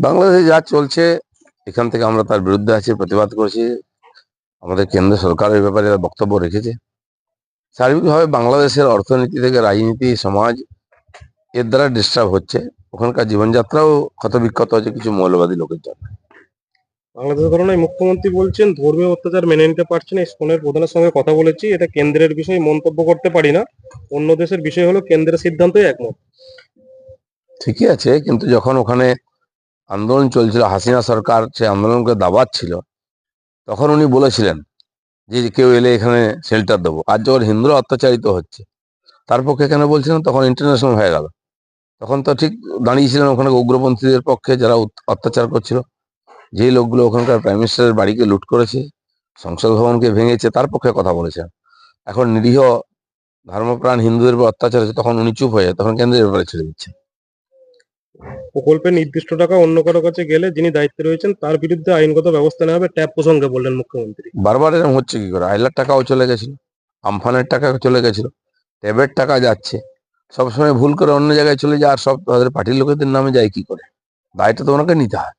বাংলাদেশে যা চলছে এখান থেকে আমরা তার বিরুদ্ধে আছি, প্রতিবাদ করছি। আমাদের কেন্দ্র সরকার এই ব্যাপারে বক্তব্য রেখেছে। সার্বিকভাবে বাংলাদেশের অর্থনীতি থেকে রাজনীতি, সমাজ এর দ্বারা ডিস্টার্ব হচ্ছে। ওখানকার জীবনযাত্রাও ক্ষতবিক্ষত হচ্ছে কিছু মৌলবাদী লোকের জন্য। বাংলাদেশের ঘটনায় মুখ্যমন্ত্রী বলছেন ধর্মীয় অত্যাচার মেনে নিতে পারছেন, ইসকনের প্রধানের সঙ্গে কথা বলেছি, এটা কেন্দ্রের বিষয়, মন্তব্য করতে পারি না। অন্য দেশের বিষয় হলো কেন্দ্রের সিদ্ধান্তই একমত। ঠিকই আছে, কিন্তু যখন ওখানে আন্দোলন চলছিল, হাসিনা সরকার সে আন্দোলনকে দাবাচ্ছিল, তখন উনি বলেছিলেন যে কেউ এলে এখানে শেল্টার দেবো। আর যখন হিন্দুরা অত্যাচারিত হচ্ছে তার পক্ষে কেন বলছিলেন? তখন ইন্টারন্যাশনাল হয়ে গেল। তখন তো ঠিক দাঁড়িয়েছিলেন ওখানে উগ্রপন্থীদের পক্ষে, যারা অত্যাচার করছিল। যেই লোকগুলো ওখানকার প্রাইম মিনিস্টারের বাড়িকে লুট করেছে, সংসদ ভবনকে ভেঙেছে, তার পক্ষে কথা বলেছেন। এখন নিরীহ ধর্মপ্রাণ হিন্দুদের উপর অত্যাচার হচ্ছে, তখন উনি চুপ হয়ে যায়, তখন কেন্দ্রের ব্যাপারে ছেড়ে দিচ্ছেন। প্রকল্পে নির্দিষ্ট টাকা অন্য কারো কাছে গেলে যিনি দায়িত্বে রয়েছেন তার বিরুদ্ধে আইনগত ব্যবস্থা নেওয়া হবে, ট্যাব প্রসঙ্গে বললেন মুখ্যমন্ত্রী। বারবার এরকম হচ্ছে কি করে? আইলার টাকাও চলে গেছিল, আমফানের টাকা চলে গেছিল, ট্যাবের টাকা যাচ্ছে। সবসময় ভুল করে অন্য জায়গায় চলে যায়, আর সব তাদের পার্টির লোকেদের নামে যায় কি করে? দায়টা তো ওনাকে নিতে হয়।